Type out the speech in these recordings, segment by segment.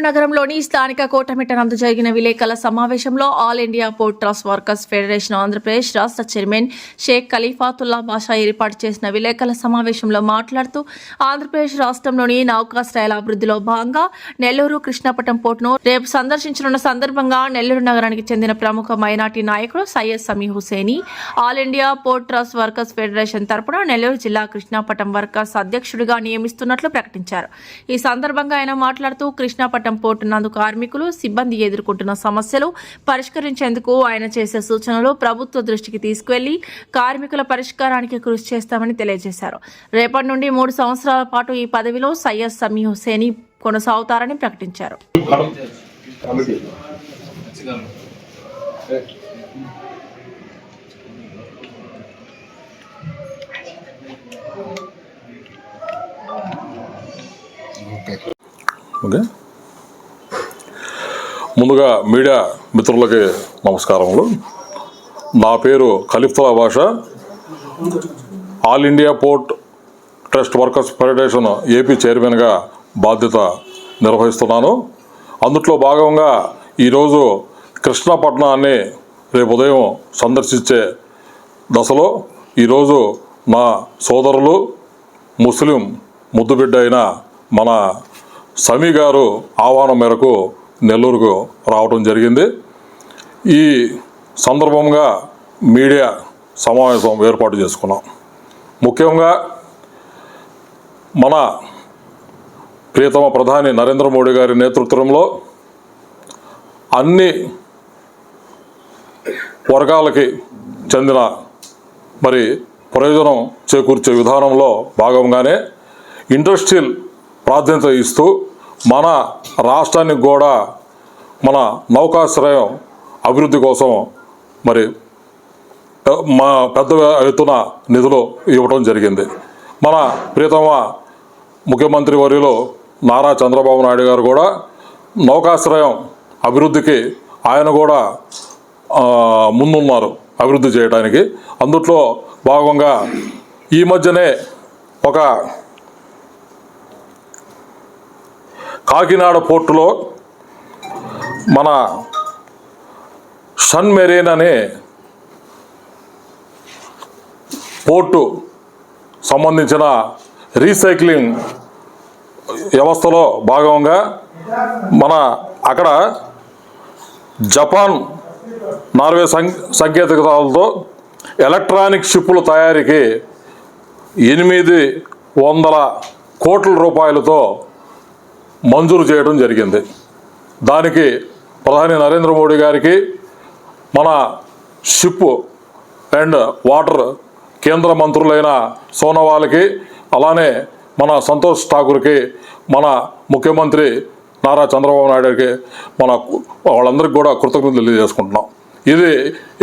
నగరంలోని స్థానిక కోటమిట్ట నందు జరిగిన విలేకరుల సమావేశంలో all India Port Trust Workers federation Andhra Pradesh రాష్ట్ర చైర్మన్ షేక్ ఖలీఫాతుల్లా బాషా ఏర్పాటు చేసిన విలేకరుల సమావేశంలో మాట్లాడుతూ ఆంధ్రప్రదేశ్ రాష్ట్రంలోని నౌకాశ్రయాల అభివృద్ధిలో భాగంగా నెల్లూరు కృష్ణాపట్నం పోర్టును రేపు సందర్శించనున్న సందర్భంగా నెల్లూరు నగరానికి చెందిన ప్రముఖ మైనార్టీ నాయకుడు Syed Sami Hussaini All India Port Trust Workers Federation తరపున నెల్లూరు జిల్లా కృష్ణాపట్నం వర్కర్స్ అధ్యక్షుడిగా నియమిస్తున్నట్లు ప్రకటించారు. ఈ సందర్భంగా ఆయన మాట్లాడుతూ కృష్ణాపట్నం పోర్టు నందు కార్మికులు సిబ్బంది ఎదుర్కొంటున్న సమస్యలు పరిష్కరించేందుకు ఆయన చేసే సూచనలు ప్రభుత్వ దృష్టికి తీసుకువెళ్లి కార్మికుల పరిష్కారానికి కృషి చేస్తామని తెలియజేశారు. రేపటి నుండి 3 సంవత్సరాల పాటు ఈ పదవిలో సయ్యద్ సమీ హుసేని కొనసాగుతారని ప్రకటించారు. ముందుగా మీడియా మిత్రులకి నమస్కారములు. నా పేరు Khalifatullah Basha, All India Port Trust Workers Federation AP చైర్మన్గా బాధ్యత నిర్వహిస్తున్నాను. అందుట్లో భాగంగా ఈరోజు కృష్ణాపట్నాన్ని రేపు ఉదయం సందర్శించే దశలో ఈరోజు మా సోదరులు ముస్లిం ముద్దుబిడ్డ అయిన మన సమీ గారు ఆహ్వానం మేరకు నెల్లూరుకు రావడం జరిగింది. ఈ సందర్భంగా మీడియా సమావేశం ఏర్పాటు చేసుకున్నాం. ముఖ్యంగా మన ప్రియతమ ప్రధాని నరేంద్ర మోడీ గారి నేతృత్వంలో అన్ని వర్గాలకి చెందిన ప్రయోజనం చేకూర్చే విధానంలో భాగంగానే ఇండస్ట్రియల్ ప్రాధాన్యత ఇస్తూ మన రాష్ట్రానికి కూడా మన నౌకాశ్రయం అభివృద్ధి కోసం మా పెద్ద ఎత్తున నిధులు ఇవ్వడం జరిగింది. మన ప్రియతమ ముఖ్యమంత్రి వర్యులు నారా చంద్రబాబు నాయుడు గారు కూడా నౌకాశ్రయం అభివృద్ధికి ఆయన కూడా ముందున్నారు అభివృద్ధి చేయడానికి. అందుట్లో భాగంగా ఈ మధ్యనే ఒక కాకినాడ పోర్టులో మన సన్ మెరీన్ అనే పోర్టు సంబంధించిన రీసైక్లింగ్ వ్యవస్థలో భాగంగా అక్కడ జపాన్ నార్వే సంకేతికతలతో ఎలక్ట్రానిక్ షిప్పుల తయారీకి 800 కోట్ల రూపాయలతో మంజూరు చేయడం జరిగింది. దానికి ప్రధాని నరేంద్ర మోడీ గారికి, మన షిప్ అండ్ వాటర్ కేంద్ర మంత్రులైన సోనోవాల్కి, అలానే మన సంతోష్ ఠాకూర్కి, మన ముఖ్యమంత్రి నారా చంద్రబాబు నాయుడుకి వాళ్ళందరికీ కూడా కృతజ్ఞతలు తెలియజేసుకుంటున్నాం. ఇది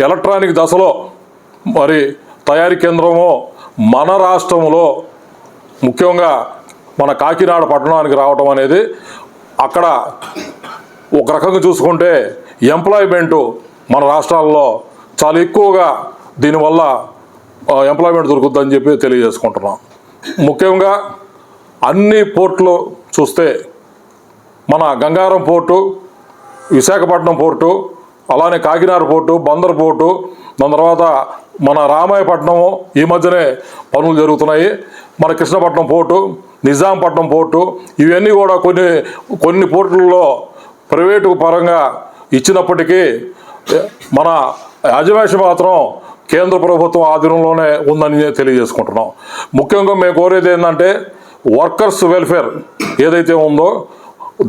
ఎలక్ట్రానిక్ దశలో తయారీ కేంద్రము మన రాష్ట్రంలో ముఖ్యంగా మన కాకినాడ పట్టణానికి రావటం అనేది, అక్కడ ఒక రకంగా చూసుకుంటే ఎంప్లాయ్మెంటు మన రాష్ట్రాల్లో చాలా ఎక్కువగా దీనివల్ల ఎంప్లాయ్మెంట్ దొరుకుతుందని చెప్పి తెలియజేసుకుంటున్నాం. ముఖ్యంగా అన్ని పోర్టులు చూస్తే మన గంగారం పోర్టు, విశాఖపట్నం పోర్టు, అలానే కాకినాడ పోర్టు, బందర్ పోర్టు, దాని తర్వాత మన రామాయపట్నము ఈ మధ్యనే పనులు జరుగుతున్నాయి. మన కృష్ణపట్నం పోర్టు, నిజాంపట్నం పోర్టు, ఇవన్నీ కూడా కొన్ని పోర్టుల్లో ప్రైవేటు పరంగా ఇచ్చినప్పటికీ మన యాజమాన్యం మాత్రం కేంద్ర ప్రభుత్వం ఆధీనంలోనే ఉందని తెలియజేసుకుంటున్నాం. ముఖ్యంగా మేము కోరేది ఏంటంటే వర్కర్స్ వెల్ఫేర్ ఏదైతే ఉందో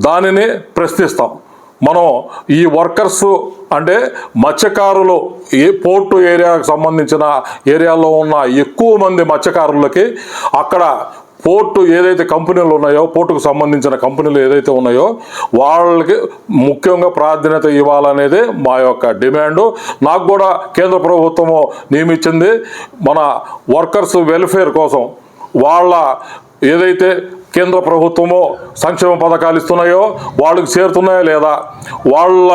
దానిని ప్రశ్నిస్తాం. మనం ఈ వర్కర్స్ అంటే మత్స్యకారులు, ఏ పోర్టు ఏరియాకు సంబంధించిన ఏరియాలో ఉన్న ఎక్కువ మంది మత్స్యకారులకి అక్కడ పోర్టు ఏదైతే కంపెనీలు ఉన్నాయో, పోర్టుకు సంబంధించిన కంపెనీలు ఏదైతే ఉన్నాయో వాళ్ళకి ముఖ్యంగా ప్రాధాన్యత ఇవ్వాలనేది మా యొక్క డిమాండు. నాకు కూడా కేంద్ర ప్రభుత్వము నియమించింది మన వర్కర్స్ వెల్ఫేర్ కోసం. వాళ్ళ ఏదైతే కేంద్ర ప్రభుత్వము సంక్షేమ పథకాలు ఇస్తున్నాయో వాళ్ళకి చేరుతున్నాయో లేదా, వాళ్ళ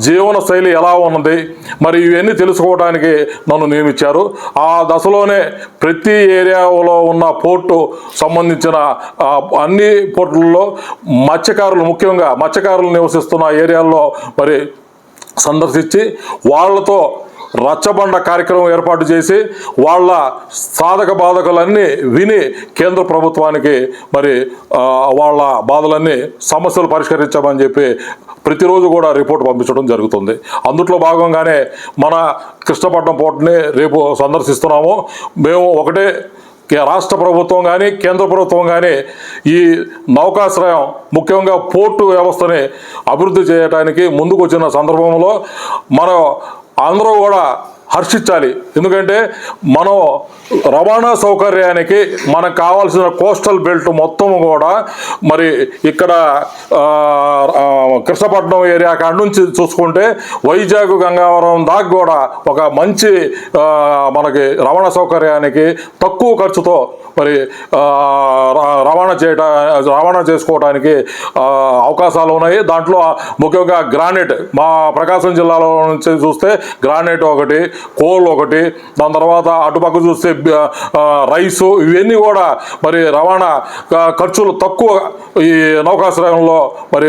జీవన శైలి ఎలా ఉన్నది, మరి ఇవన్నీ తెలుసుకోవడానికి నన్ను నియమించారు. ఆ దశలోనే ప్రతి ఏరియాలో ఉన్న పోర్టు సంబంధించిన అన్ని పోర్టుల్లో మత్స్యకారులు, ముఖ్యంగా మత్స్యకారులు నివసిస్తున్న ఏరియాల్లో మరి సందర్శించి వాళ్ళతో రచ్చబండ కార్యక్రమం ఏర్పాటు చేసి వాళ్ళ సాధక బాధకులన్నీ విని కేంద్ర ప్రభుత్వానికి మరి వాళ్ళ బాధలన్నీ సమస్యలు పరిష్కరించామని చెప్పి ప్రతిరోజు కూడా రిపోర్ట్ పంపించడం జరుగుతుంది. అందుట్లో భాగంగానే మన కృష్ణపట్నం పోర్టుని రేపు సందర్శిస్తున్నాము. మేము ఒకటే, రాష్ట్ర ప్రభుత్వం కానీ కేంద్ర ప్రభుత్వం కానీ ఈ నౌకాశ్రయం, ముఖ్యంగా పోర్టు వ్యవస్థని అభివృద్ధి చేయడానికి ముందుకు వచ్చిన సందర్భంలో మనం అందరూ కూడా హర్షించాలి. ఎందుకంటే మనం రవాణా సౌకర్యానికి మనకు కావాల్సిన కోస్టల్ బెల్ట్ మొత్తం కూడా మరి ఇక్కడ కృష్ణపట్నం ఏరియా కాడ నుంచి చూసుకుంటే వైజాగ్, గంగావరం దాకా కూడా ఒక మంచి మనకి రవాణా సౌకర్యానికి తక్కువ ఖర్చుతో మరి రవాణా చేసుకోవడానికి అవకాశాలు ఉన్నాయి. దాంట్లో ముఖ్యంగా గ్రానైట్, మా ప్రకాశం జిల్లాలో నుంచి చూస్తే గ్రానైట్ ఒకటి, కోల్ ఒకటి, దాని తర్వాత అటుపక్క చూస్తే రైసు, ఇవన్నీ కూడా మరి రవాణా ఖర్చులు తక్కువ ఈ నౌకాశ్రయంలో మరి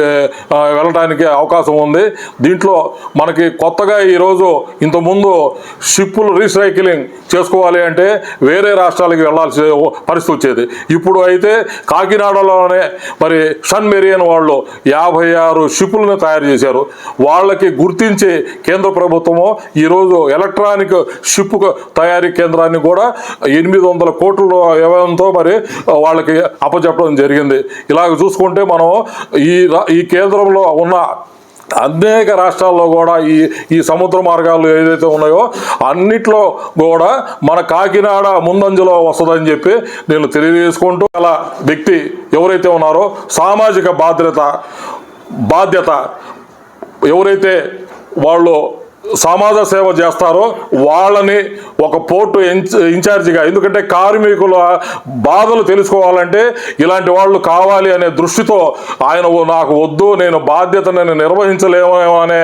వెళ్ళడానికి అవకాశం ఉంది. దీంట్లో మనకి కొత్తగా ఈరోజు ఇంతకుముందు షిప్పులు రీసైక్లింగ్ చేసుకోవాలి అంటే వేరే రాష్ట్రాలకి వెళ్ళాల్సిన పరిస్థితి వచ్చేది. ఇప్పుడు అయితే కాకినాడలోనే మరి సన్ మెరియన్ వాళ్ళు 56 షిప్పులను తయారు చేశారు. వాళ్ళకి గుర్తించి కేంద్ర ప్రభుత్వము ఈరోజు ఎలక్ట్రానిక్ షిప్ తయారీ కేంద్రాన్ని కూడా 800 కోట్ల వ్యయంతో మరి వాళ్ళకి అప్పచెప్పడం జరిగింది. ఇలాగ చూసుకుంటే మనం ఈ కేంద్రంలో ఉన్న అనేక రాష్ట్రాల్లో కూడా ఈ సముద్ర మార్గాలు ఏదైతే ఉన్నాయో అన్నిట్లో కూడా మన కాకినాడ ముందంజలో వస్తుందని చెప్పి నేను తెలియజేసుకుంటూ, అలా వ్యక్తి ఎవరైతే ఉన్నారో సామాజిక బాధ్యత ఎవరైతే వాళ్ళు సమాజ సేవ చేస్తారో వాళ్ళని ఒక పోర్టు ఇన్ఛార్జిగా, ఎందుకంటే కార్మికుల బాధలు తెలుసుకోవాలంటే ఇలాంటి వాళ్ళు కావాలి అనే దృష్టితో ఆయన నాకు వద్దు, నేను బాధ్యతను నిర్వహించలేమో అనే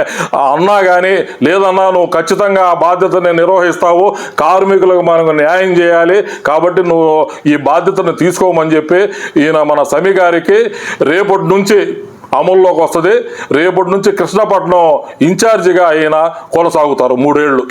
అన్నా కానీ, లేదన్నా నువ్వు ఖచ్చితంగా ఆ బాధ్యతని నిర్వహిస్తావు, కార్మికులకు మనకు న్యాయం చేయాలి కాబట్టి నువ్వు ఈ బాధ్యతను తీసుకోమని చెప్పి ఈయన మన సమీ గారికి రేపటి నుంచి అమల్లోకి వస్తుంది. రేపటి నుంచి కృష్ణపట్నం ఇన్ఛార్జిగా ఆయన కొనసాగుతారు 3 ఏళ్ళు.